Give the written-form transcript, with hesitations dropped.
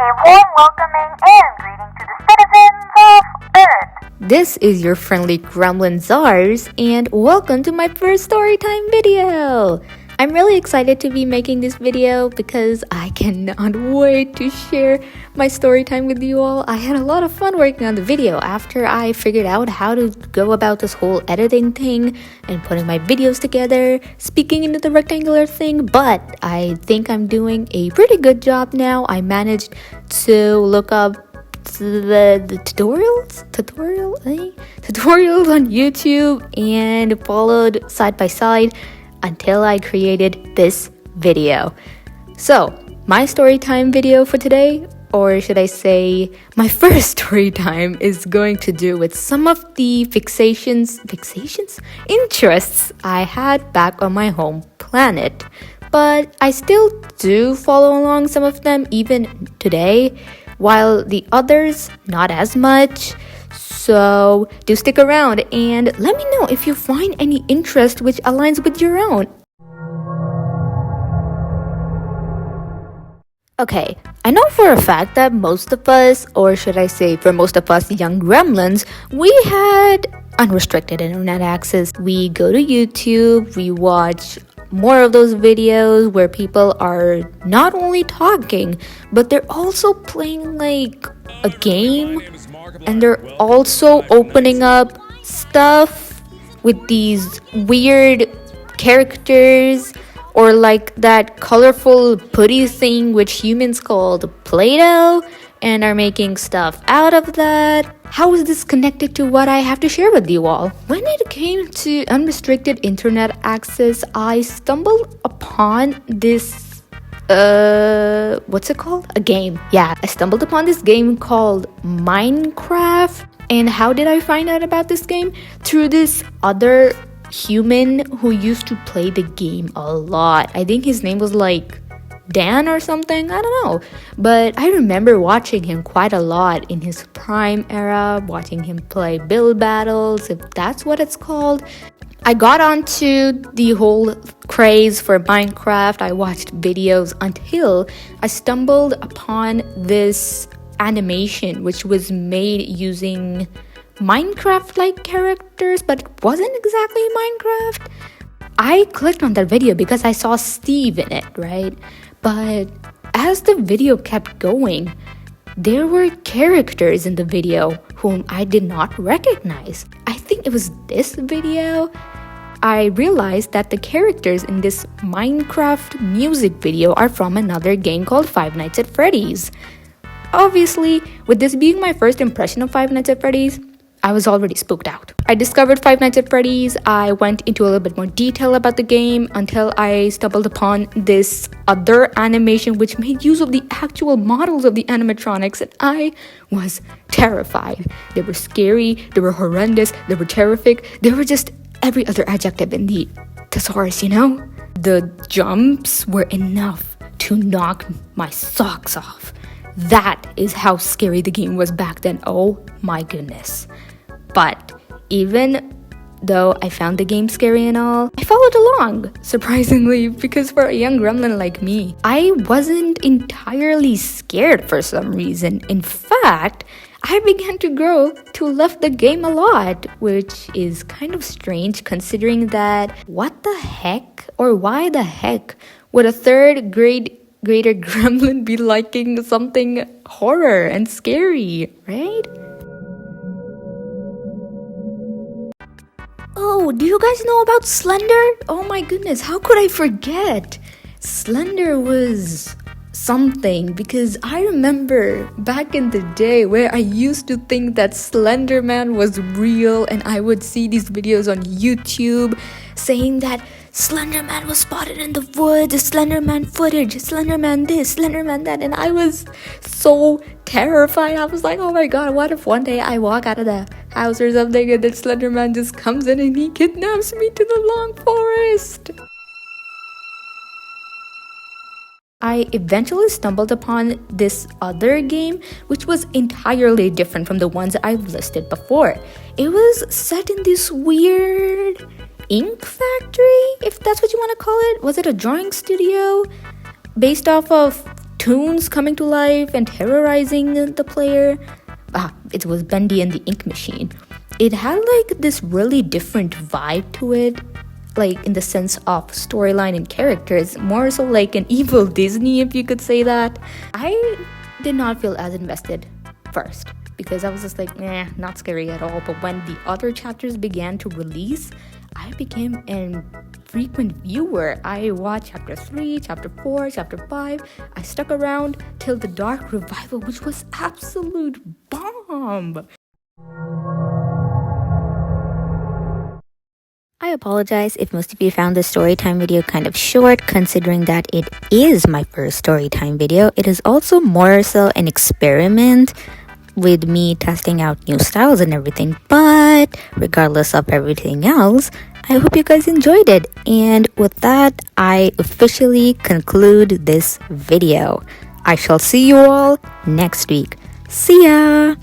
A warm welcoming and greeting to the citizens of Earth. This is your friendly gremlin Zars, and welcome to my first storytime video! I'm really excited to be making this video because I cannot wait to share my story time with you all. I had a lot of fun working on the video after I figured out how to go about this whole editing thing and putting my videos together, speaking into the rectangular thing, but I think I'm doing a pretty good job now. I managed to look up the tutorials on YouTube and followed side by side until I created this video. So, my story time video for today, or should I say my first story time, is going to do with some of the interests I had back on my home planet. But I still do follow along some of them even today, while the others not as much. So do stick around and let me know if you find any interest which aligns with your own. Okay, I know for a fact that most of us, or should I say for most of us young gremlins, we had unrestricted internet access. We go to YouTube, we watch more of those videos where people are not only talking, but they're also playing like a game, and they're also opening up stuff with these weird characters, or like that colorful putty thing which humans called Play-Doh, and are making stuff out of that. How is this connected to what I have to share with you all? When it came to unrestricted internet access, I stumbled upon this what's it called? A game. Yeah, I stumbled upon this game called Minecraft. And how did I find out about this game? Through this other human who used to play the game a lot. I think his name was like Dan or something, I don't know. But I remember watching him quite a lot in his prime era, watching him play build battles, if that's what it's called. I got onto the whole craze for Minecraft. I watched videos until I stumbled upon this animation which was made using Minecraft-like characters, but it wasn't exactly Minecraft. I clicked on that video because I saw Steve in it, right? But as the video kept going, there were characters in the video whom I did not recognize. I think it was this video. I realized that the characters in this Minecraft music video are from another game called Five Nights at Freddy's. Obviously, with this being my first impression of Five Nights at Freddy's, I was already spooked out. I discovered Five Nights at Freddy's. I went into a little bit more detail about the game until I stumbled upon this other animation which made use of the actual models of the animatronics, and I was terrified. They were scary, they were horrendous, they were terrific, they were just every other adjective in the thesaurus, you know? The jumps were enough to knock my socks off. That is how scary the game was back then. Oh my goodness. But even though I found the game scary and all, I followed along, surprisingly, because for a young gremlin like me, I wasn't entirely scared for some reason. In fact, I began to grow to love the game a lot, which is kind of strange considering that what the heck, or why the heck would a third grader gremlin be liking something horror and scary, right? Oh, do you guys know about Slender? Oh my goodness, how could I forget? Slender was something, because I remember back in the day where I used to think that Slender Man was real, and I would see these videos on YouTube saying that Slender Man was spotted in the woods, Slender Man footage, Slender Man this, Slender Man that, and I was so terrified. I was like, oh my god, what if one day I walk out of the house or something and then Slender Man just comes in and he kidnaps me to the long forest? I eventually stumbled upon this other game which was entirely different from the ones I've listed before. It was set in this weird ink factory, if that's what you want to call it. Was it a drawing studio? Based off of cartoons coming to life and terrorizing the player. It was Bendy and the Ink Machine. It had like this really different vibe to it, like in the sense of storyline and characters, more so like an evil Disney, if you could say that. I did not feel as invested first because I was just like, not scary at all. But when the other chapters began to release, I became a frequent viewer. I watched chapter 3, chapter 4, chapter 5. I stuck around till the Dark Revival, which was absolute bomb. I apologize if most of you found this storytime video kind of short, considering that it is my first storytime video. It is also more so an experiment with me testing out new styles and everything, but regardless of everything else, I hope you guys enjoyed it. And with that, I officially conclude this video. I shall see you all next week. See ya!